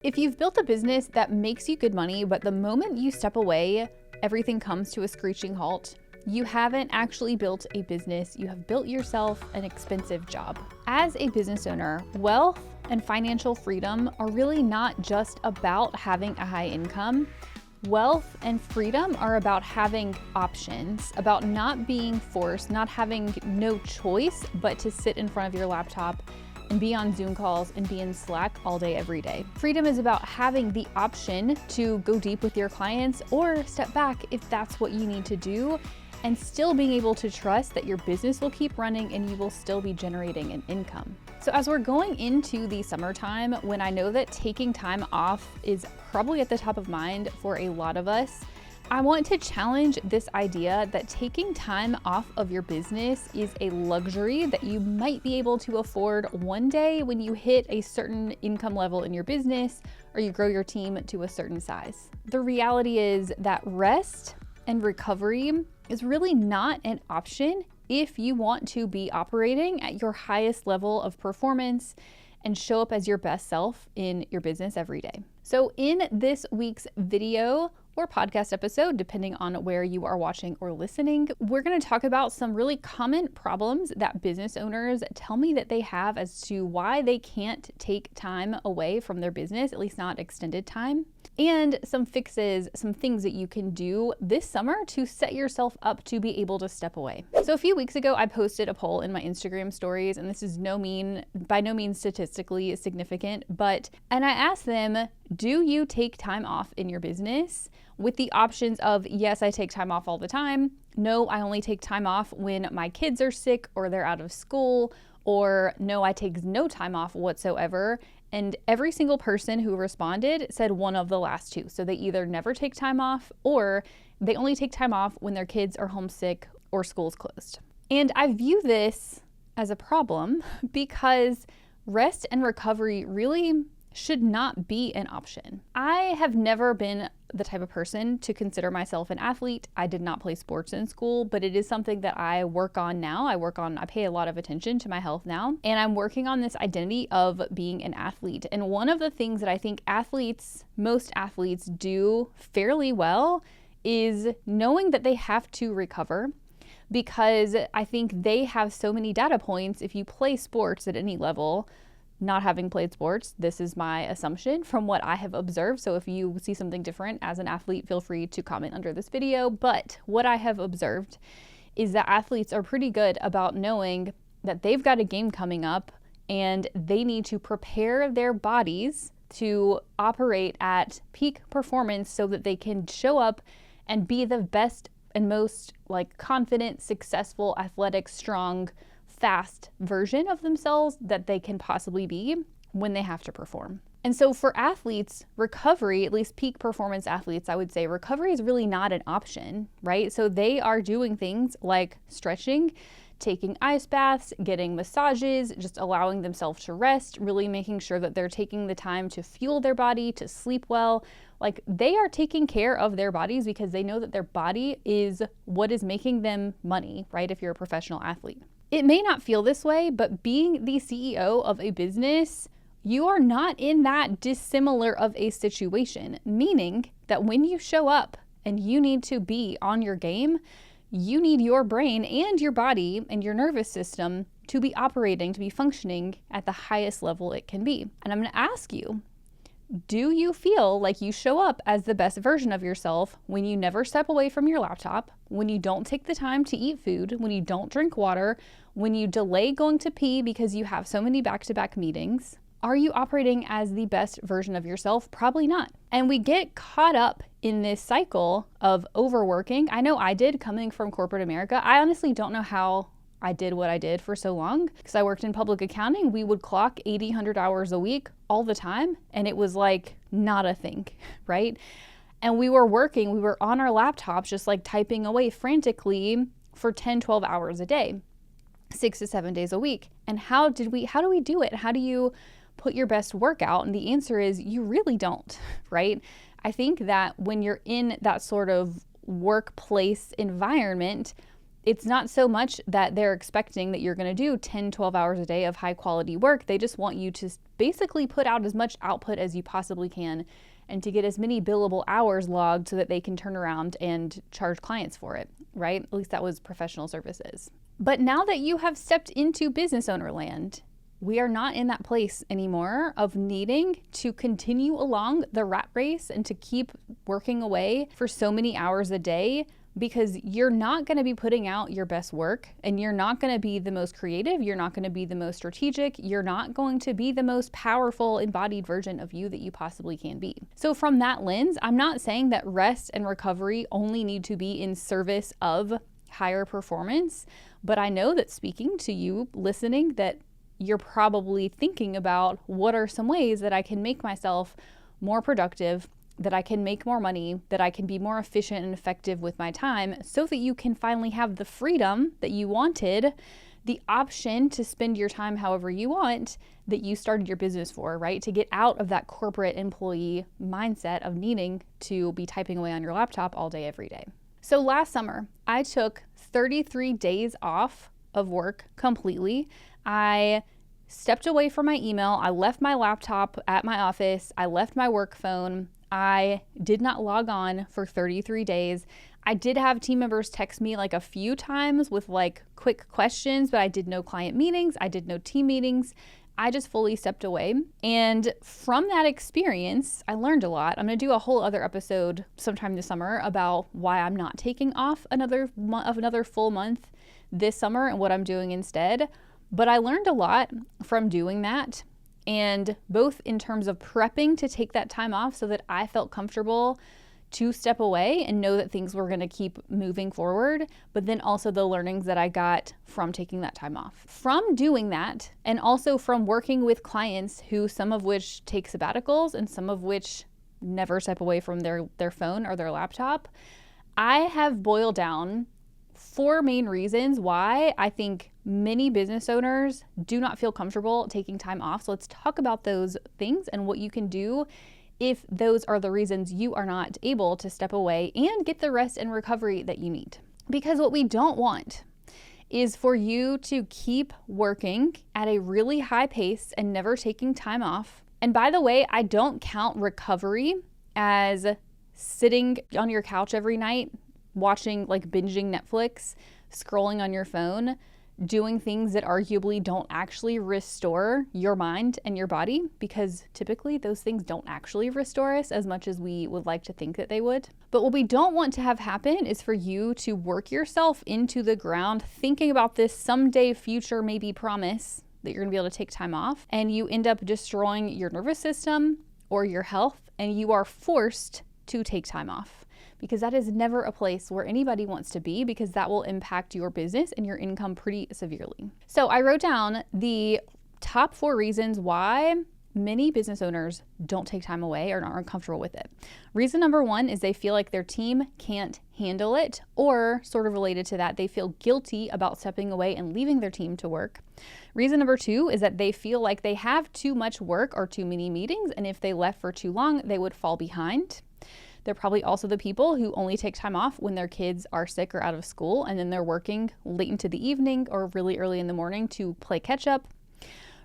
If you've built a business that makes you good money, but the moment you step away, everything comes to a screeching halt, you haven't actually built a business, you have built yourself an expensive job. As a business owner, wealth and financial freedom are really not just about having a high income. Wealth and freedom are about having options, about not being forced, not having no choice but to sit in front of your laptop and be on Zoom calls and be in Slack all day, every day. Freedom is about having the option to go deep with your clients or step back if that's what you need to do, and still being able to trust that your business will keep running and you will still be generating an income. So as we're going into the summertime, when I know that taking time off is probably at the top of mind for a lot of us, I want to challenge this idea that taking time off of your business is a luxury that you might be able to afford one day when you hit a certain income level in your business or you grow your team to a certain size. The reality is that rest and recovery is really not an option if you want to be operating at your highest level of performance and show up as your best self in your business every day. So in this week's video or podcast episode, depending on where you are watching or listening, we're going to talk about some really common problems that business owners tell me that they have as to why they can't take time away from their business, at least not extended time, and some fixes, some things that you can do this summer to set yourself up to be able to step away. So a few weeks ago, I posted a poll in my Instagram stories, and this is by no means statistically significant, and I asked them, do you take time off in your business? With the options of, yes, I take time off all the time. No, I only take time off when my kids are sick or they're out of school, or no, I take no time off whatsoever. And every single person who responded said one of the last two. So they either never take time off or they only take time off when their kids are homesick or school's closed. And I view this as a problem because rest and recovery really should not be an option. I have never been the type of person to consider myself an athlete. I did not play sports in school, but it is something that I work on now. I pay a lot of attention to my health now, and I'm working on this identity of being an athlete. And one of the things that I think most athletes do fairly well is knowing that they have to recover, because I think they have so many data points. If you play sports at any level, not having played sports, this is my assumption from what I have observed. So if you see something different as an athlete, feel free to comment under this video. But what I have observed is that athletes are pretty good about knowing that they've got a game coming up and they need to prepare their bodies to operate at peak performance so that they can show up and be the best and most confident, successful, athletic, strong, fast version of themselves that they can possibly be when they have to perform. And so for athletes, recovery, at least peak performance athletes, I would say recovery is really not an option, right? So they are doing things like stretching, taking ice baths, getting massages, just allowing themselves to rest, really making sure that they're taking the time to fuel their body, to sleep well. They are taking care of their bodies because they know that their body is what is making them money, right? If you're a professional athlete. It may not feel this way, but being the CEO of a business, you are not in that dissimilar of a situation, meaning that when you show up and you need to be on your game, you need your brain and your body and your nervous system to be operating, to be functioning at the highest level it can be. And I'm going to ask you, do you feel like you show up as the best version of yourself when you never step away from your laptop, when you don't take the time to eat food, when you don't drink water, when you delay going to pee because you have so many back-to-back meetings? Are you operating as the best version of yourself? Probably not. And we get caught up in this cycle of overworking. I know I did, coming from corporate America. I honestly don't know how I did what I did for so long, because I worked in public accounting. We would clock 80, 100 hours a week all the time, and it was not a thing, right? And we were on our laptops, just typing away frantically for 10, 12 hours a day, 6 to 7 days a week. And how do we do it? How do you put your best work out? And the answer is you really don't, right? I think that when you're in that sort of workplace environment, It's not so much that they're expecting that you're going to do 10, 12 hours a day of high quality work. They just want you to basically put out as much output as you possibly can and to get as many billable hours logged so that they can turn around and charge clients for it, right? At least that was professional services. But now that you have stepped into business owner land, we are not in that place anymore of needing to continue along the rat race and to keep working away for so many hours a day, because you're not going to be putting out your best work and you're not going to be the most creative. You're not going to be the most strategic. You're not going to be the most powerful embodied version of you that you possibly can be. So from that lens, I'm not saying that rest and recovery only need to be in service of higher performance, but I know that speaking to you listening, that you're probably thinking about what are some ways that I can make myself more productive, that I can make more money, that I can be more efficient and effective with my time, so that you can finally have the freedom that you wanted, the option to spend your time however you want, that you started your business for, right? To get out of that corporate employee mindset of needing to be typing away on your laptop all day, every day. So last summer, I took 33 days off of work completely. I stepped away from my email. I left my laptop at my office. I left my work phone. I did not log on for 33 days. I did have team members text me like a few times with like quick questions, but I did no client meetings. I did no team meetings. I just fully stepped away. And from that experience, I learned a lot. I'm going to do a whole other episode sometime this summer about why I'm not taking off another full month this summer and what I'm doing instead. But I learned a lot from doing that. And both in terms of prepping to take that time off so that I felt comfortable to step away and know that things were going to keep moving forward, but then also the learnings that I got from taking that time off. From doing that, and also from working with clients who some of which take sabbaticals and some of which never step away from their phone or their laptop, I have boiled down 4 main reasons why I think many business owners do not feel comfortable taking time off. So let's talk about those things and what you can do if those are the reasons you are not able to step away and get the rest and recovery that you need. Because what we don't want is for you to keep working at a really high pace and never taking time off. And by the way, I don't count recovery as sitting on your couch every night, watching, like binging Netflix, scrolling on your phone, doing things that arguably don't actually restore your mind and your body, because typically those things don't actually restore us as much as we would like to think that they would. But what we don't want to have happen is for you to work yourself into the ground thinking about this someday future maybe promise that you're gonna be able to take time off, and you end up destroying your nervous system or your health, and you are forced to take time off. Because that is never a place where anybody wants to be, because that will impact your business and your income pretty severely. So I wrote down the top 4 reasons why many business owners don't take time away or aren't comfortable with it. Reason number 1 is they feel like their team can't handle it, or sort of related to that, they feel guilty about stepping away and leaving their team to work. Reason number 2 is that they feel like they have too much work or too many meetings, and if they left for too long, they would fall behind. They're probably also the people who only take time off when their kids are sick or out of school, and then they're working late into the evening or really early in the morning to play catch up.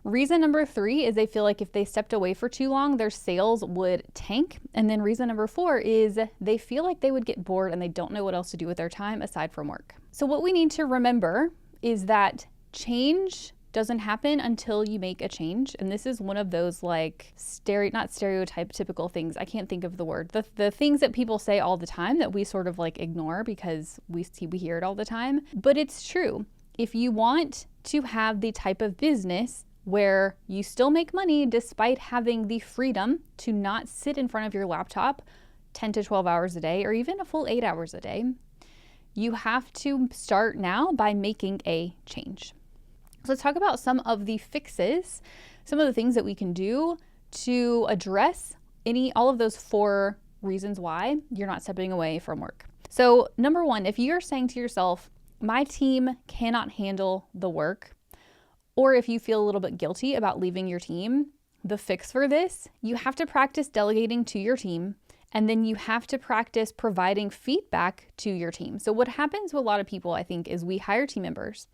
Reason number 3 is they feel like if they stepped away for too long, their sales would tank. And then reason number 4 is they feel like they would get bored and they don't know what else to do with their time aside from work. So what we need to remember is that change doesn't happen until you make a change. And this is one of those like not stereotype typical things. I can't think of the word. The things that people say all the time that we sort of like ignore because we hear it all the time. But it's true. If you want to have the type of business where you still make money despite having the freedom to not sit in front of your laptop 10 to 12 hours a day or even a full 8 hours a day, you have to start now by making a change. So let's talk about some of the fixes, some of the things that we can do to address all of those 4 reasons why you're not stepping away from work. So number 1, if you're saying to yourself, my team cannot handle the work, or if you feel a little bit guilty about leaving your team, the fix for this, you have to practice delegating to your team And then you have to practice providing feedback to your team. So what happens with a lot of people, I think, is we hire team members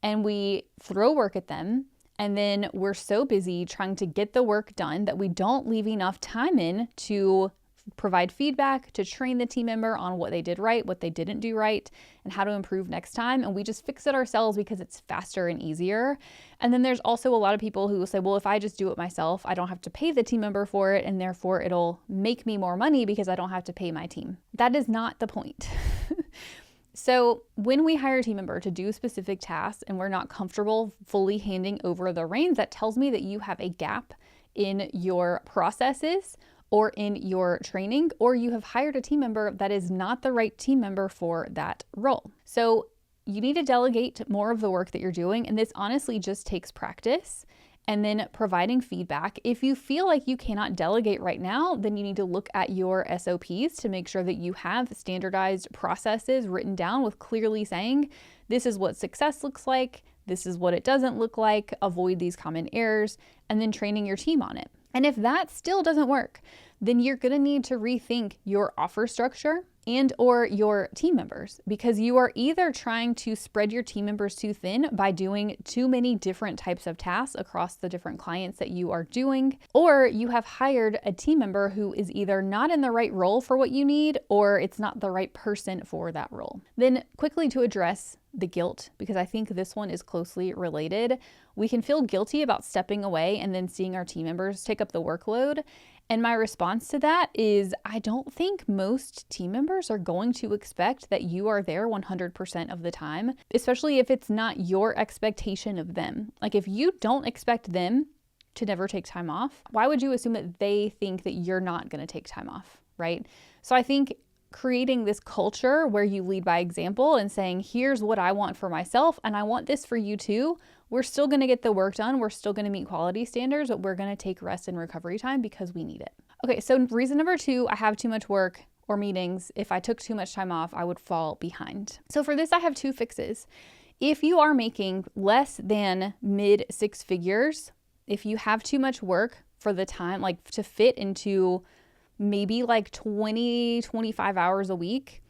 and we throw work at them. And then we're so busy trying to get the work done that we don't leave enough time in to provide feedback, to train the team member on what they did right, what they didn't do right, and how to improve next time. And we just fix it ourselves because it's faster and easier. And then there's also a lot of people who will say, well, if I just do it myself, I don't have to pay the team member for it, and therefore it'll make me more money because I don't have to pay my team. That is not the point. So when we hire a team member to do specific tasks and we're not comfortable fully handing over the reins, that tells me that you have a gap in your processes or in your training, or you have hired a team member that is not the right team member for that role. So you need to delegate more of the work that you're doing, and this honestly just takes practice and then providing feedback. If you feel like you cannot delegate right now, then you need to look at your SOPs to make sure that you have standardized processes written down with clearly saying, this is what success looks like, this is what it doesn't look like, avoid these common errors, and then training your team on it. And if that still doesn't work, then you're going to need to rethink your offer structure and or your team members, because you are either trying to spread your team members too thin by doing too many different types of tasks across the different clients that you are doing, or you have hired a team member who is either not in the right role for what you need, or it's not the right person for that role. Then quickly to address the guilt, because I think this one is closely related. We can feel guilty about stepping away and then seeing our team members take up the workload. And my response to that is, I don't think most team members are going to expect that you are there 100% of the time, especially if it's not your expectation of them. Like if you don't expect them to never take time off, why would you assume that they think that you're not going to take time off, right? So I think creating this culture where you lead by example and saying, here's what I want for myself and I want this for you too. We're still going to get the work done. We're still going to meet quality standards, but we're going to take rest and recovery time because we need it. Okay, so reason number 2, I have too much work or meetings. If I took too much time off, I would fall behind. So for this, I have 2 fixes. If you are making less than mid 6 figures, if you have too much work for the time, like to fit into maybe like 20, 25 hours a week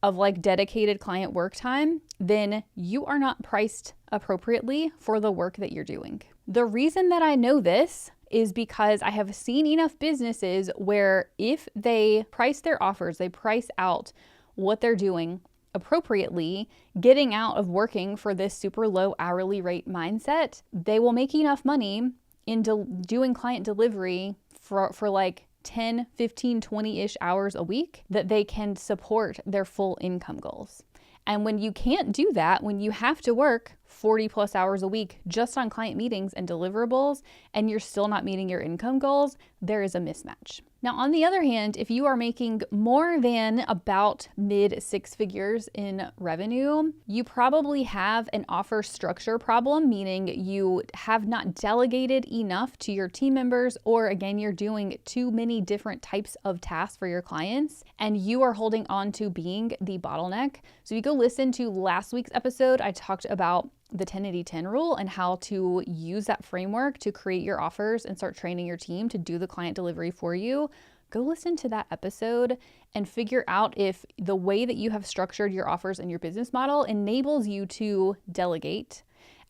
of like dedicated client work time, then you are not priced appropriately for the work that you're doing. The reason that I know this is because I have seen enough businesses where if they price their offers, they price out what they're doing appropriately, getting out of working for this super low hourly rate mindset, they will make enough money in doing client delivery for like 10, 15, 20-ish hours a week that they can support their full income goals. And when you can't do that, when you have to work 40 plus hours a week just on client meetings and deliverables, and you're still not meeting your income goals, there is a mismatch. Now, on the other hand, if you are making more than about mid 6 figures in revenue, you probably have an offer structure problem, meaning you have not delegated enough to your team members, or again, you're doing too many different types of tasks for your clients, and you are holding on to being the bottleneck. So if you go listen to last week's episode, I talked about the 10-80-10 rule and how to use that framework to create your offers and start training your team to do the client delivery for you. Go listen to that episode and figure out if the way that you have structured your offers and your business model enables you to delegate.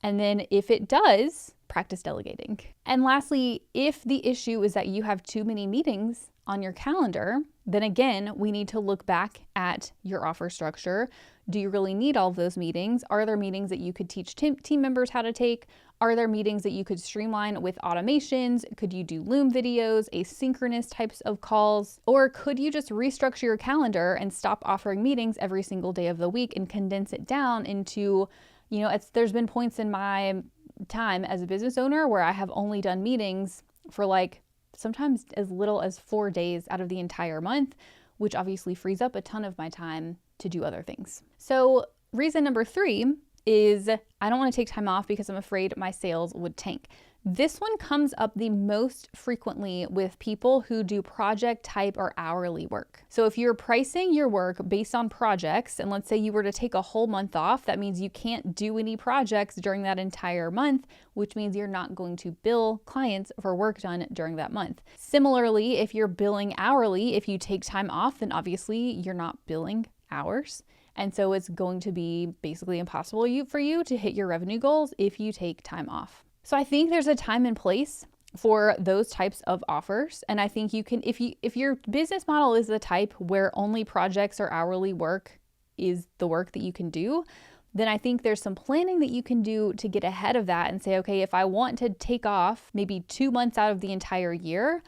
And then if it does, practice delegating. And lastly, if the issue is that you have too many meetings on your calendar, then again, we need to look back at your offer structure. Do you really need all of those meetings? Are there meetings that you could teach team members how to take? Are there meetings that you could streamline with automations? Could you do Loom videos, asynchronous types of calls? Or could you just restructure your calendar and stop offering meetings every single day of the week and condense it down into, there's been points in my time as a business owner where I have only done meetings for like sometimes as little as 4 days out of the entire month, which obviously frees up a ton of my time to do other things. So reason number 3 is I don't want to take time off because I'm afraid my sales would tank. This one comes up the most frequently with people who do project type or hourly work. So if you're pricing your work based on projects, and let's say you were to take a whole month off, that means you can't do any projects during that entire month, which means you're not going to bill clients for work done during that month. Similarly, if you're billing hourly, if you take time off, then obviously you're not billing hours. And so it's going to be basically impossible for you to hit your revenue goals if you take time off. So I think there's a time and place for those types of offers. And I think you can, if your business model is the type where only projects or hourly work is the work that you can do, then I think there's some planning that you can do to get ahead of that and say, okay, if I want to take off maybe 2 months out of the entire year,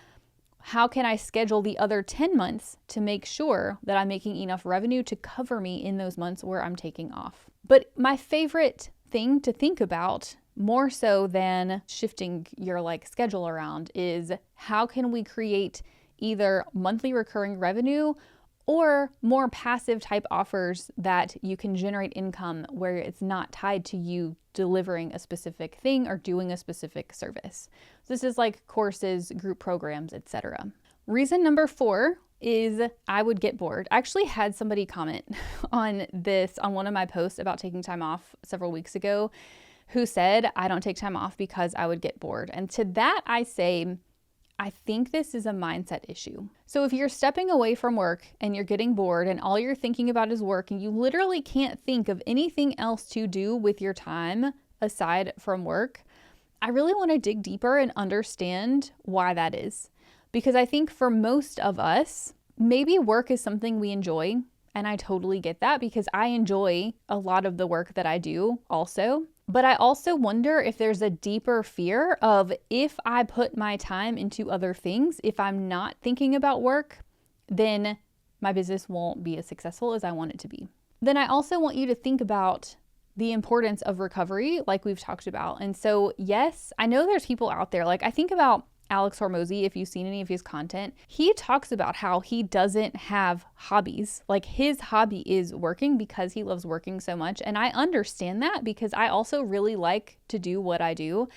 how can I schedule the other 10 months to make sure that I'm making enough revenue to cover me in those months where I'm taking off? But my favorite thing to think about, more so than shifting your schedule around, is how can we create either monthly recurring revenue or more passive type offers that you can generate income where it's not tied to you delivering a specific thing or doing a specific service. This is like courses, group programs, etc. Reason number 4 is I would get bored. I actually had somebody comment on this on one of my posts about taking time off several weeks ago, who said, I don't take time off because I would get bored. And to that, I say, I think this is a mindset issue. So if you're stepping away from work and you're getting bored and all you're thinking about is work and you literally can't think of anything else to do with your time aside from work, I really want to dig deeper and understand why that is. Because I think for most of us, maybe work is something we enjoy. And I totally get that because I enjoy a lot of the work that I do also. But I also wonder if there's a deeper fear of, if I put my time into other things, if I'm not thinking about work, then my business won't be as successful as I want it to be. Then I also want you to think about the importance of recovery, like we've talked about. And so, yes, I know there's people out there, I think about Alex Hormozy, if you've seen any of his content, he talks about how he doesn't have hobbies. His hobby is working because he loves working so much. And I understand that because I also really like to do what I do.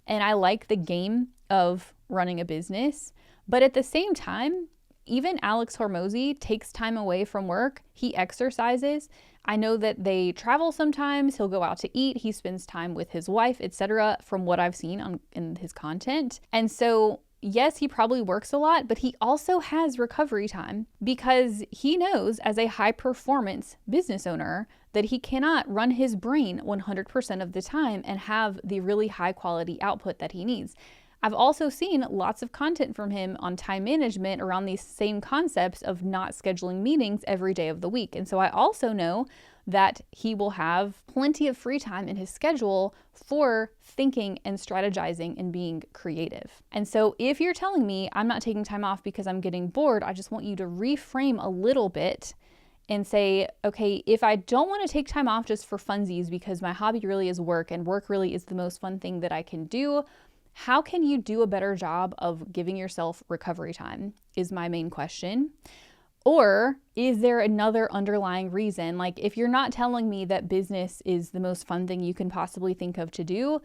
And I like the game of running a business. But at the same time, even Alex Hormozy takes time away from work. He exercises. I know that they travel sometimes. He'll go out to eat. He spends time with his wife, etc., from what I've seen in his content. And so, yes, he probably works a lot, but he also has recovery time because he knows as a high performance business owner that he cannot run his brain 100% of the time and have the really high quality output that he needs. I've also seen lots of content from him on time management around these same concepts of not scheduling meetings every day of the week. And so I also know that he will have plenty of free time in his schedule for thinking and strategizing and being creative. And so if you're telling me I'm not taking time off because I'm getting bored, I just want you to reframe a little bit and say, okay, if I don't want to take time off just for funsies because my hobby really is work and work really is the most fun thing that I can do, how can you do a better job of giving yourself recovery time is my main question. Or is there another underlying reason? If you're not telling me that business is the most fun thing you can possibly think of to do,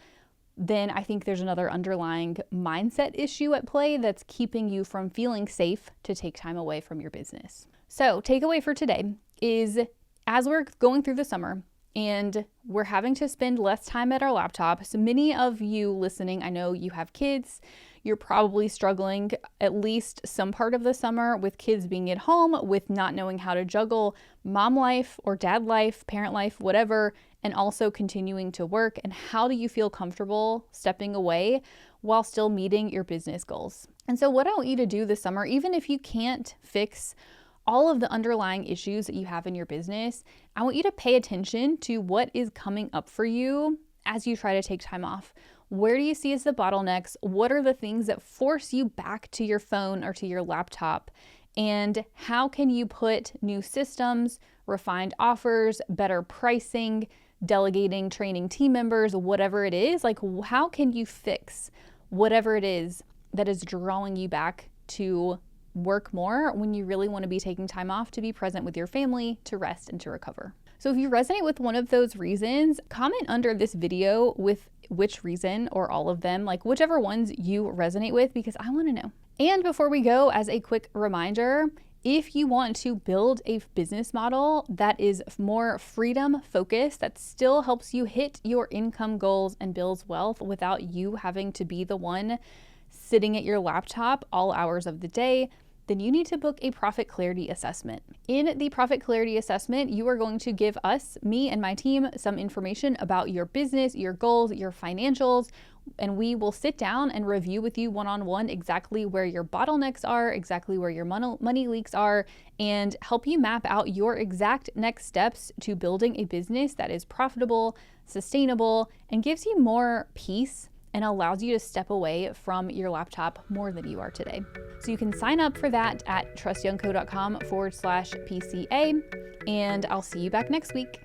then I think there's another underlying mindset issue at play that's keeping you from feeling safe to take time away from your business. So takeaway for today is, as we're going through the summer, and we're having to spend less time at our laptop. So many of you listening, I know you have kids. You're probably struggling at least some part of the summer with kids being at home, with not knowing how to juggle mom life or dad life, parent life, whatever, and also continuing to work. And how do you feel comfortable stepping away while still meeting your business goals? And so what I want you to do this summer, even if you can't fix all of the underlying issues that you have in your business, I want you to pay attention to what is coming up for you as you try to take time off. Where do you see as the bottlenecks? What are the things that force you back to your phone or to your laptop? And how can you put new systems, refined offers, better pricing, delegating, training team members, whatever it is, how can you fix whatever it is that is drawing you back to work more when you really want to be taking time off to be present with your family, to rest and to recover? So if you resonate with one of those reasons, comment under this video with which reason or all of them, like whichever ones you resonate with, because I want to know. And before we go, as a quick reminder, if you want to build a business model that is more freedom focused, that still helps you hit your income goals and builds wealth without you having to be the one sitting at your laptop all hours of the day, then you need to book a profit clarity assessment. In the profit clarity assessment, you are going to give us, me and my team, some information about your business, your goals, your financials, and we will sit down and review with you one-on-one exactly where your bottlenecks are, exactly where your money leaks are, and help you map out your exact next steps to building a business that is profitable, sustainable, and gives you more peace and allows you to step away from your laptop more than you are today. So you can sign up for that at trustyoungco.com/PCA, and I'll see you back next week.